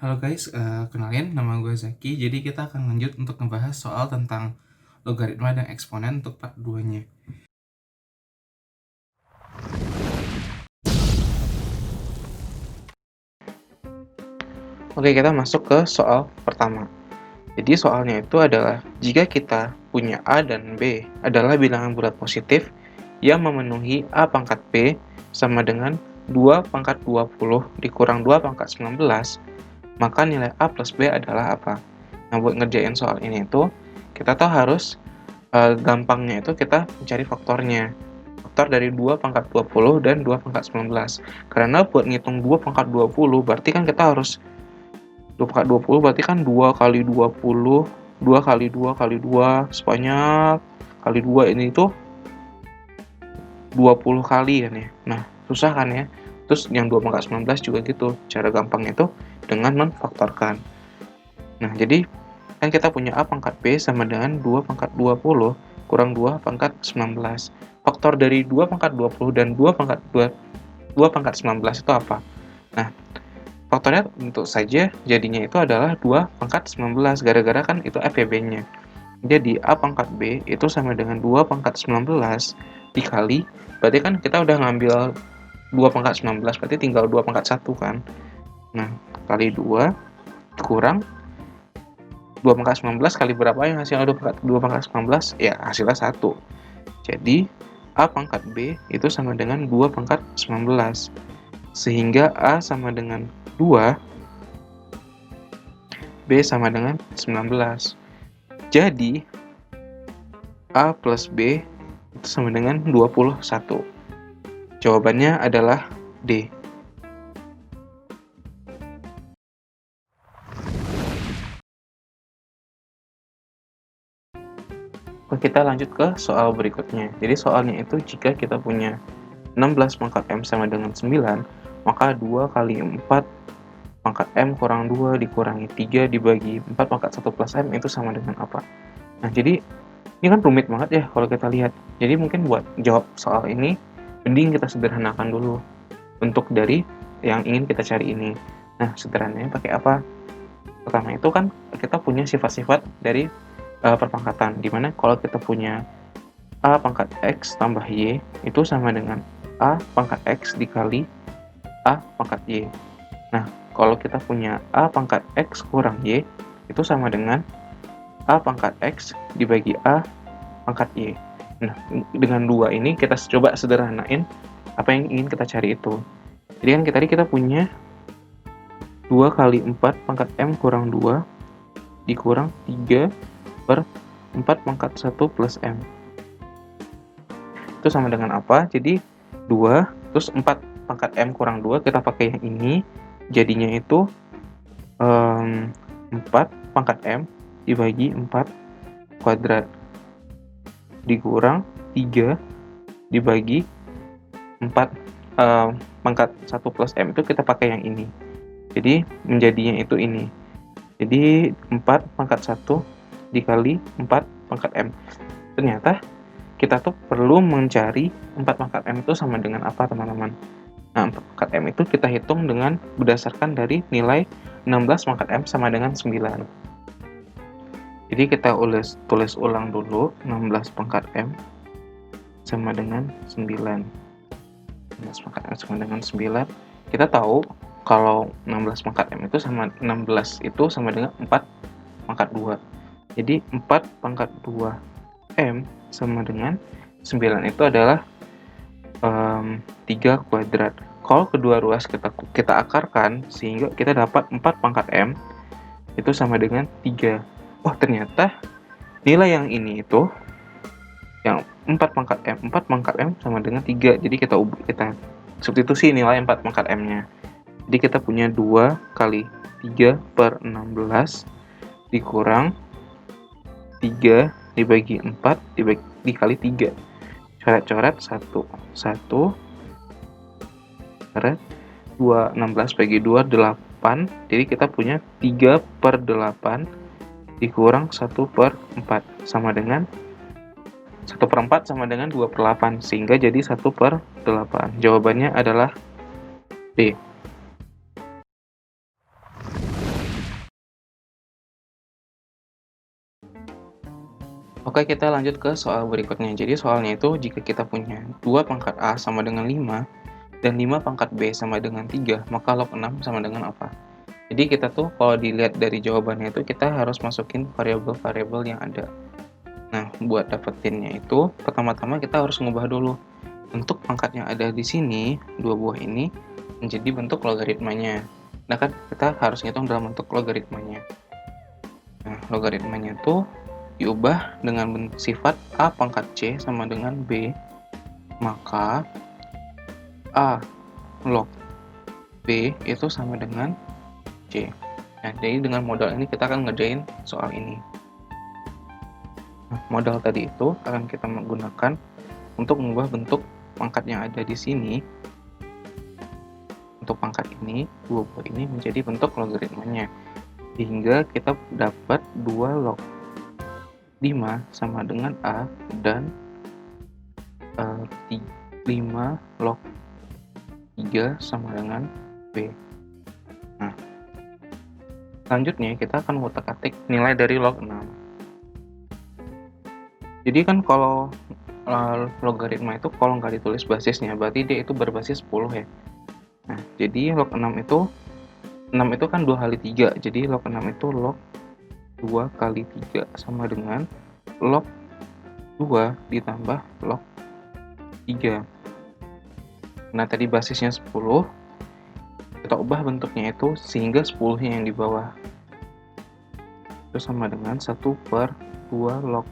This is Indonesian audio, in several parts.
Halo guys, kenalin nama gue Zaki. Jadi kita akan lanjut untuk ngebahas soal tentang logaritma dan eksponen untuk part 2-nya. Oke, kita masuk ke soal pertama. Jadi soalnya itu adalah jika kita punya A dan B adalah bilangan bulat positif yang memenuhi A pangkat B sama dengan 2 pangkat 20 dikurang 2 pangkat 19, maka nilai A plus B adalah apa? Nah, buat ngerjain soal ini itu, kita tahu harus gampangnya itu kita mencari faktornya. Faktor dari 2 pangkat 20 dan 2 pangkat 19. Karena buat ngitung 2 pangkat 20, berarti kan kita harus 2 pangkat 20 berarti kan 2 kali 20, 2 kali 2 kali 2, sebanyak kali 2 ini tuh 20 kali kan ya. Nah, susah kan ya. Terus yang 2 pangkat 19 juga gitu. Cara gampangnya itu dengan memfaktorkan. Nah, jadi kan kita punya A pangkat B sama dengan 2 pangkat 20 kurang 2 pangkat 19. Faktor dari 2 pangkat 20 dan 2 pangkat 19 itu apa? Nah, faktornya tentu saja jadinya itu adalah 2 pangkat 19, gara-gara kan itu FEB-nya. Jadi A pangkat B itu sama dengan 2 pangkat 19 dikali, berarti kan kita udah ngambil 2 pangkat 19, berarti tinggal 2 pangkat 1 kan. Nah, kali 2 kurang 2 pangkat 19 kali berapa yang hasilnya 2 pangkat 19? Ya, hasilnya 1. Jadi, A pangkat B itu sama dengan 2 pangkat 19. Sehingga A sama dengan 2, B sama dengan 19. Jadi, A plus B itu sama dengan 21. Jawabannya adalah D. Oke, kita lanjut ke soal berikutnya. Jadi soalnya itu jika kita punya 16 pangkat M sama dengan 9, maka 2 kali 4 pangkat M kurang 2 dikurangi 3 dibagi 4 pangkat 1 plus M itu sama dengan apa? Nah, jadi ini kan rumit banget ya kalau kita lihat. Jadi mungkin buat jawab soal ini, mending kita sederhanakan dulu bentuk dari yang ingin kita cari ini. Nah, sederhananya pakai apa? Pertama itu kan kita punya sifat-sifat dari perpangkatan, dimana kalau kita punya A pangkat X tambah Y itu sama dengan A pangkat X dikali A pangkat Y. Nah, kalau kita punya A pangkat X kurang Y itu sama dengan A pangkat X dibagi A pangkat Y. Nah, dengan dua ini kita coba sederhanain apa yang ingin kita cari itu. Jadi kan tadi kita punya 2 kali 4 pangkat M kurang 2 dikurang 3 per 4 pangkat 1 plus M. Itu sama dengan apa? Jadi 2, terus 4 pangkat M kurang 2, kita pakai yang ini, jadinya itu 4 pangkat M dibagi 4 kuadrat dikurang 3 dibagi 4 pangkat 1 plus M itu kita pakai yang ini. Jadi menjadinya itu ini. Jadi 4 pangkat 1 dikali 4 pangkat M. Ternyata kita tuh perlu mencari 4 pangkat M itu sama dengan apa, teman-teman? Nah, 4 pangkat M itu kita hitung dengan berdasarkan dari nilai 16 pangkat M sama dengan 9. Jadi kita tulis ulang dulu 16 pangkat M sama dengan 9. 16 pangkat M sama dengan 9. Kita tahu kalau 16 pangkat M itu sama 16 itu sama dengan 4 pangkat 2. Jadi 4 pangkat 2 M sama dengan 9 itu adalah 3 kuadrat. Kalau kedua ruas kita akarkan sehingga kita dapat 4 pangkat M itu sama dengan 3. Oh, ternyata nilai yang ini itu yang 4 pangkat M sama dengan 3. Jadi kita substitusi nilai 4 pangkat M-nya. Jadi kita punya 2 kali 3 per 16 dikurang 3 dibagi 4 dikali 3. Coret-coret 1 coret 2, 16 bagi 2 8. Jadi kita punya 3 per 8 dikurang 1 per 4 sama dengan 1 per 4 sama dengan 2 per 8, sehingga jadi 1 per 8. Jawabannya adalah D. Oke, kita lanjut ke soal berikutnya. Jadi soalnya itu jika kita punya 2 pangkat A sama dengan 5 dan 5 pangkat B sama dengan 3, maka log 6 sama dengan apa? Jadi kita tuh kalau dilihat dari jawabannya itu kita harus masukin variabel-variabel yang ada. Nah, buat dapetinnya itu pertama-tama kita harus ngubah dulu bentuk pangkat yang ada di sini, dua buah ini menjadi bentuk logaritmanya. Nah kan kita harus ngitung dalam bentuk logaritmanya. Nah, logaritmanya itu diubah dengan sifat A pangkat C sama dengan B, maka A log B itu sama dengan C. Nah, jadi dengan modal ini kita akan ngerjain soal ini. Nah, modal tadi itu akan kita menggunakan untuk mengubah bentuk pangkat yang ada di sini, untuk pangkat ini, dua buah ini menjadi bentuk logaritmanya. Sehingga kita dapat 2 log 5 sama dengan A dan 5 log 3 sama dengan B. Nah, selanjutnya kita akan ngutak-atik nilai dari log 6. Jadi kan kalau logaritma itu kalau nggak ditulis basisnya, berarti dia itu berbasis 10 ya. Nah, jadi log 6 itu kan 2 kali 3, jadi log 6 itu log 2 kali 3 sama dengan log 2 ditambah log 3. Nah, tadi basisnya 10, kita ubah bentuknya itu sehingga 10-nya yang di bawah. Itu sama dengan 1 per 2 log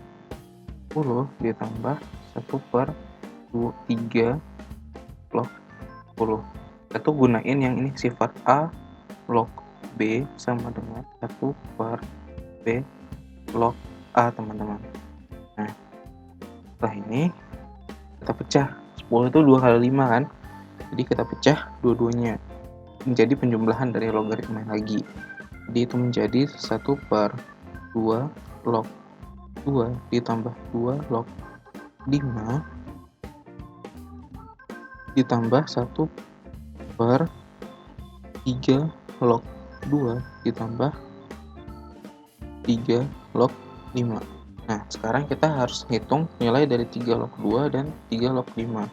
10 ditambah 1 per 3 log 10. Kita tuh gunain yang ini sifat A log B sama dengan 1 per B log A, teman-teman. Nah, setelah ini kita pecah. 10 itu 2 kali 5 kan? Jadi kita pecah dua-duanya menjadi penjumlahan dari logaritma lagi. Jadi itu menjadi 1 per 2 log 2 ditambah 2 log 5 ditambah 1 per 3 log 2 ditambah 3 log 5. Nah, sekarang kita harus hitung nilai dari 3 log 2 dan 3 log 5.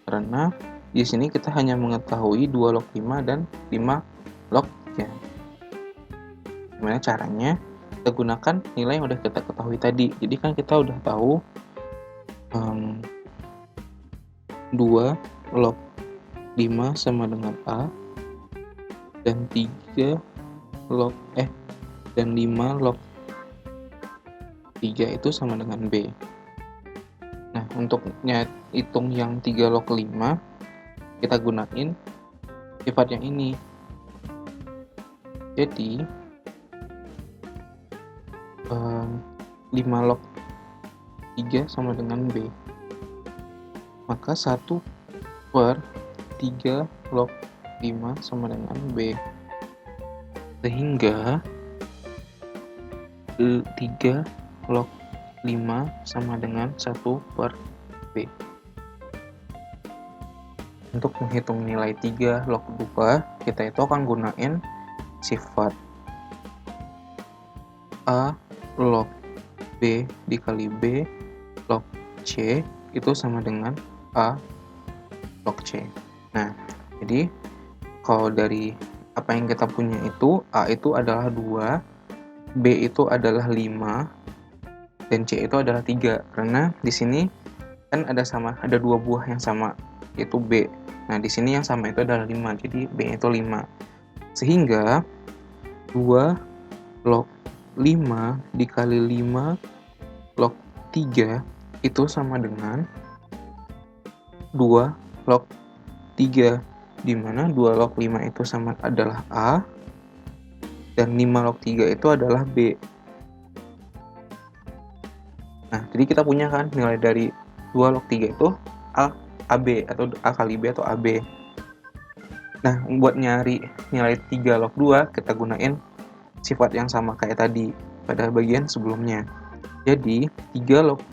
Karena di sini kita hanya mengetahui 2 log 5 dan 5 log 3. Gimana caranya? Kita gunakan nilai yang udah kita ketahui tadi. Jadi kan kita udah tahu 2 log 5 sama dengan A dan 3 log dan 5 log 3 itu sama dengan B. Nah, untuk hitung yang 3 log 5 kita gunain sifat yang ini. Jadi 5 log 3 sama dengan B. Maka 1 per 3 log 5 sama dengan B. Sehingga 3 log 5 sama dengan 1 per B. Untuk menghitung nilai 3 log 2, kita itu akan gunain sifat A log B dikali B log C itu sama dengan A log C. Nah, jadi kalau dari apa yang kita punya itu, A itu adalah 2, B itu adalah 5, dan C itu adalah 3. Karena di sini kan ada 2 buah yang sama, yaitu B. Nah, di sini yang sama itu adalah 5, jadi B itu 5. Sehingga 2 log 5 dikali 5 log 3 itu sama dengan 2 log 3, di mana 2 log 5 itu sama adalah A dan 5 log 3 itu adalah B. Nah, jadi kita punya kan nilai dari 2 log 3 itu AB atau A kali B atau AB. Nah, buat nyari nilai 3 log 2 kita gunain sifat yang sama kayak tadi pada bagian sebelumnya. Jadi 3 log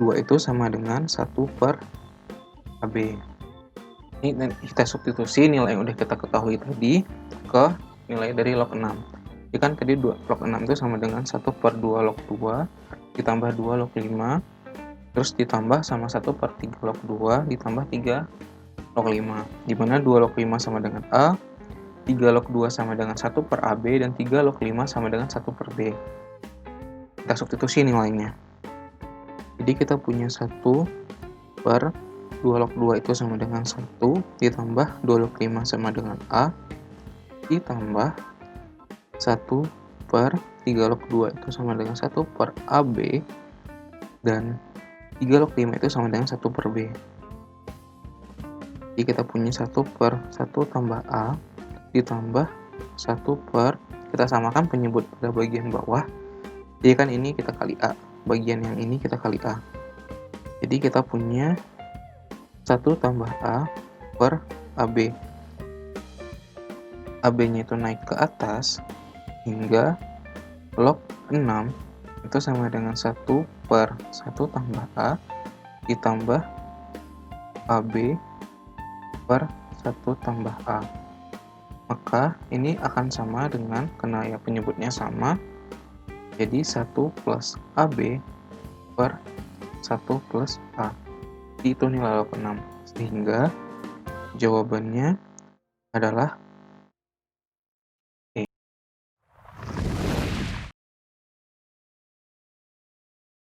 2 itu sama dengan 1 per AB. Ini kita substitusi nilai yang udah kita ketahui tadi ke nilai dari log 6. Jadi kan tadi log 6 itu sama dengan 1 per 2 log 2 ditambah 2 log 5, terus ditambah sama 1 per 3 log 2 ditambah 3 log 5, di mana 2 log 5 sama dengan A, 3 log 2 sama dengan 1 per AB, dan 3 log 5 sama dengan 1 per B. Kita substitusi nilainya. Jadi kita punya 1 per 2 log 2 itu sama dengan 1, ditambah 2 log 5 sama dengan A, ditambah 1 per 3 log 2 itu sama dengan 1 per AB, dan 3 log 5 itu sama dengan 1 per B. Jadi kita punya 1 per 1 tambah A, ditambah 1 per, kita samakan penyebut pada bagian bawah, jadi kan ini kita kali A, bagian yang ini kita kali A. Jadi kita punya 1 tambah A per AB. AB-nya itu naik ke atas hingga log 6 itu sama dengan 1 per 1 tambah A ditambah AB per 1 tambah A. Maka ini akan sama dengan, karena ya penyebutnya sama, jadi 1 plus AB per 1 plus A. Itu nilai log 6. Sehingga jawabannya adalah